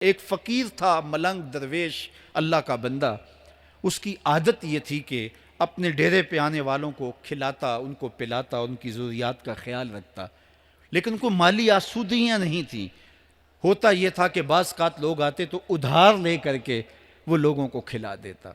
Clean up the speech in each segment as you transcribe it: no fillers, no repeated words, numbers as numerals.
ایک فقیر تھا، ملنگ درویش، اللہ کا بندہ. اس کی عادت یہ تھی کہ اپنے ڈیرے پہ آنے والوں کو کھلاتا، ان کو پلاتا، ان کی ضروریات کا خیال رکھتا، لیکن کو مالی آسودگیاں نہیں تھیں. ہوتا یہ تھا کہ بعض اوقات لوگ آتے تو ادھار لے کر کے وہ لوگوں کو کھلا دیتا.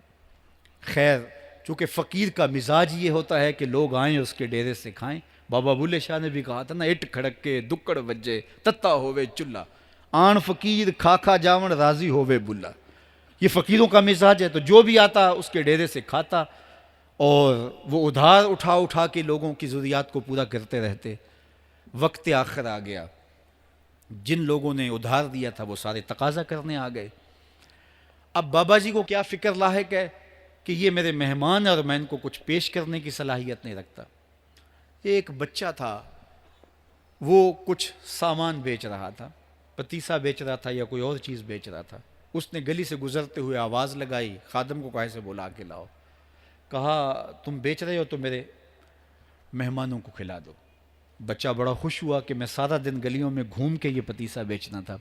خیر، چونکہ فقیر کا مزاج یہ ہوتا ہے کہ لوگ آئیں اس کے ڈیرے سے کھائیں. بابا بلے شاہ نے بھی کہا تھا نا، اٹ کھڑک کے دکڑ وجے تتا ہووے چلہ، آن فقیر کھا کھا جاون راضی ہووے بلا. یہ فقیروں کا مزاج ہے. تو جو بھی آتا اس کے ڈیرے سے کھاتا، اور وہ ادھار اٹھا اٹھا کے لوگوں کی ضروریات کو پورا کرتے رہتے. وقت آخر آ گیا، جن لوگوں نے ادھار دیا تھا وہ سارے تقاضا کرنے آ گئے. اب بابا جی کو کیا فکر لاحق ہے کہ یہ میرے مہمان اور میں ان کو کچھ پیش کرنے کی صلاحیت نہیں رکھتا. ایک بچہ تھا، وہ کچھ سامان بیچ رہا تھا، پتیسا بیچ رہا تھا یا کوئی اور چیز بیچ رہا تھا. اس نے گلی سے گزرتے ہوئے آواز لگائی، خادم کو کہا سے بلا کے لاؤ. کہا تم بیچ رہے ہو تو میرے مہمانوں کو کھلا دو. بچہ بڑا خوش ہوا کہ میں سارا دن گلیوں میں گھوم کے یہ پتیسا بیچنا تھا،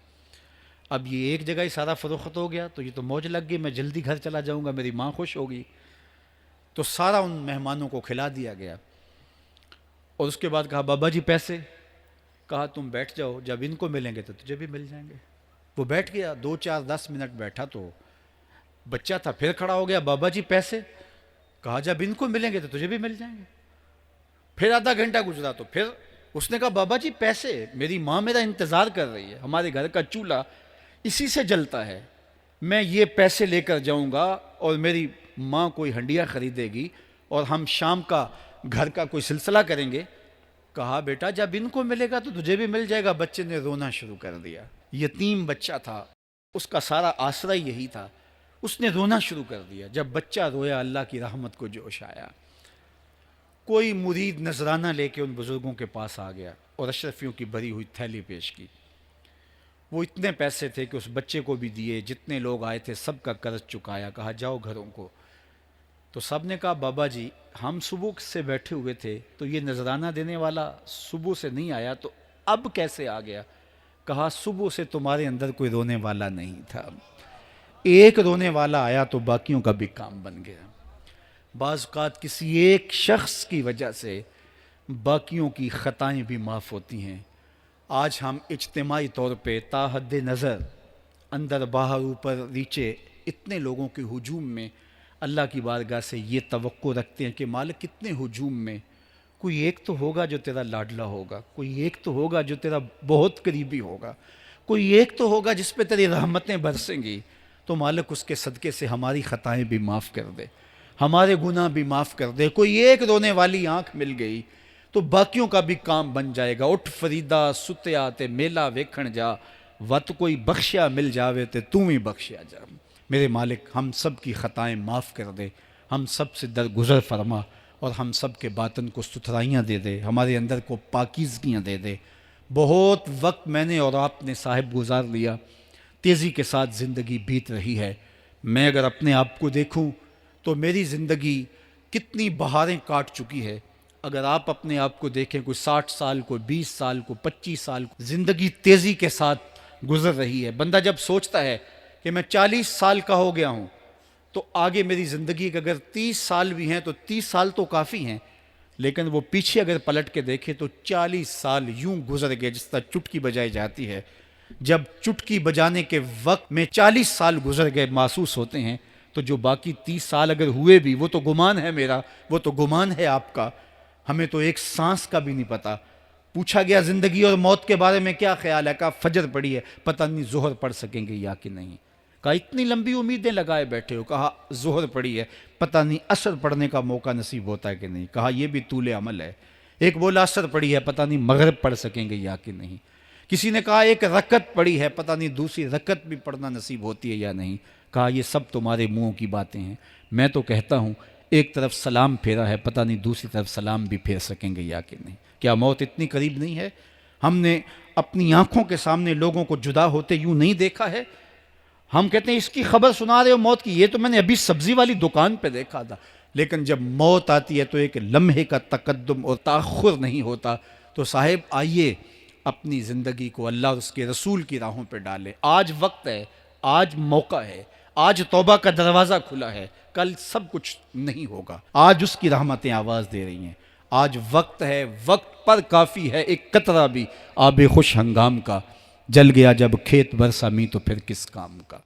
اب یہ ایک جگہ ہی سارا فروخت ہو گیا تو یہ تو موج لگ گئی، میں جلدی گھر چلا جاؤں گا، میری ماں خوش ہوگی. تو سارا ان مہمانوں کو کھلا دیا گیا. اور اس کے بعد کہا بابا جی پیسے؟ کہا تم بیٹھ جاؤ، جب ان کو ملیں گے تو تجھے بھی مل جائیں گے. وہ بیٹھ گیا، 2 4 10 منٹ بیٹھا تو بچہ تھا، پھر کھڑا ہو گیا، بابا جی پیسے؟ کہا جب ان کو ملیں گے تو تجھے بھی مل جائیں گے. پھر آدھا گھنٹہ گزرا تو پھر اس نے کہا بابا جی پیسے؟ میری ماں میرا انتظار کر رہی ہے، ہمارے گھر کا چولہا اسی سے جلتا ہے، میں یہ پیسے لے کر جاؤں گا اور میری ماں کوئی ہنڈیا خریدے گی اور ہم شام کا گھر کا کوئی سلسلہ کریں گے. کہا بیٹا جب ان کو ملے گا تو تجھے بھی مل جائے گا. بچے نے رونا شروع کر دیا. یتیم بچہ تھا، اس کا سارا آسرا یہی تھا. اس نے رونا شروع کر دیا. جب بچہ رویا اللہ کی رحمت کو جوش آیا. کوئی مرید نذرانہ لے کے ان بزرگوں کے پاس آ گیا اور اشرفیوں کی بھری ہوئی تھیلی پیش کی. وہ اتنے پیسے تھے کہ اس بچے کو بھی دیے، جتنے لوگ آئے تھے سب کا قرض چکایا. کہا جاؤ گھروں کو. تو سب نے کہا بابا جی ہم صبح سے بیٹھے ہوئے تھے تو یہ نذرانہ دینے والا صبح سے نہیں آیا تو اب کیسے آ گیا؟ کہا صبح سے تمہارے اندر کوئی رونے والا نہیں تھا، ایک رونے والا آیا تو باقیوں کا بھی کام بن گیا. بعض اوقات کسی ایک شخص کی وجہ سے باقیوں کی خطائیں بھی معاف ہوتی ہیں. آج ہم اجتماعی طور پہ تا حد نظر اندر باہر اوپر نیچے اتنے لوگوں کے ہجوم میں اللہ کی بارگاہ سے یہ توقع رکھتے ہیں کہ مالک کتنے ہجوم میں کوئی ایک تو ہوگا جو تیرا لاڈلا ہوگا، کوئی ایک تو ہوگا جو تیرا بہت قریبی ہوگا، کوئی ایک تو ہوگا جس پہ تیری رحمتیں برسیں گی. تو مالک اس کے صدقے سے ہماری خطائیں بھی معاف کر دے، ہمارے گناہ بھی معاف کر دے. کوئی ایک رونے والی آنکھ مل گئی تو باقیوں کا بھی کام بن جائے گا. اٹھ فریدا ستیا تے میلا ویکھن جا، وت کوئی بخشیا مل جاوے تے توں ہی بخشیا جا. میرے مالک ہم سب کی خطائیں معاف کر دے، ہم سب سے درگزر فرما اور ہم سب کے باطن کو ستھرائیاں دے دے، ہمارے اندر کو پاکیزگیاں دے دے. بہت وقت میں نے اور آپ نے صاحب گزار لیا، تیزی کے ساتھ زندگی بیت رہی ہے. میں اگر اپنے آپ کو دیکھوں تو میری زندگی کتنی بہاریں کاٹ چکی ہے. اگر آپ اپنے آپ کو دیکھیں، کوئی 60 سال، کوئی 20 سال، کوئی 25 سال، زندگی تیزی کے ساتھ گزر رہی ہے. بندہ جب سوچتا ہے کہ میں 40 سال کا ہو گیا ہوں تو آگے میری زندگی کے اگر 30 سال بھی ہیں تو 30 سال تو کافی ہیں، لیکن وہ پیچھے اگر پلٹ کے دیکھے تو 40 سال یوں گزر گئے جس طرح چٹکی بجائی جاتی ہے. جب چٹکی بجانے کے وقت میں 40 سال گزر گئے محسوس ہوتے ہیں تو جو باقی 30 سال اگر ہوئے بھی وہ تو گمان ہے میرا، وہ تو گمان ہے آپ کا. ہمیں تو ایک سانس کا بھی نہیں پتا. پوچھا گیا زندگی اور موت کے بارے میں کیا خیال ہے؟ کہا فجر پڑی ہے، پتہ نہیں ظہر پڑھ سکیں گے یا کہ نہیں. کہا اتنی لمبی امیدیں لگائے بیٹھے ہو. کہا ظہر پڑی ہے، پتہ نہیں عصر پڑھنے کا موقع نصیب ہوتا ہے کہ نہیں. کہا یہ بھی طول عمل ہے. ایک بولا عصر پڑی ہے، پتہ نہیں مغرب پڑھ سکیں گے یا کہ نہیں. کسی نے کہا ایک رکعت پڑی ہے، پتہ نہیں دوسری رکعت بھی پڑھنا نصیب ہوتی ہے یا نہیں. کہا یہ سب تمہارے منہوں کی باتیں ہیں. میں تو کہتا ہوں ایک طرف سلام پھیرا ہے، پتہ نہیں دوسری طرف سلام بھی پھیر سکیں گے یا کہ نہیں. کیا موت اتنی قریب نہیں ہے؟ ہم نے اپنی آنکھوں کے سامنے لوگوں کو جدا ہوتے یوں نہیں دیکھا ہے. ہم کہتے ہیں اس کی خبر سنا رہے ہو موت کی، یہ تو میں نے ابھی سبزی والی دکان پہ دیکھا تھا. لیکن جب موت آتی ہے تو ایک لمحے کا تقدم اور تاخر نہیں ہوتا. تو صاحب آئیے اپنی زندگی کو اللہ اور اس کے رسول کی راہوں پہ ڈالیں۔ آج وقت ہے، آج موقع ہے، آج توبہ کا دروازہ کھلا ہے، کل سب کچھ نہیں ہوگا۔ آج اس کی رحمتیں آواز دے رہی ہیں۔ آج وقت ہے، وقت پر کافی ہے ایک قطرہ بھی آب خوش ہنگام کا، جل گیا جب کھیت برسا می تو پھر کس کام کا۔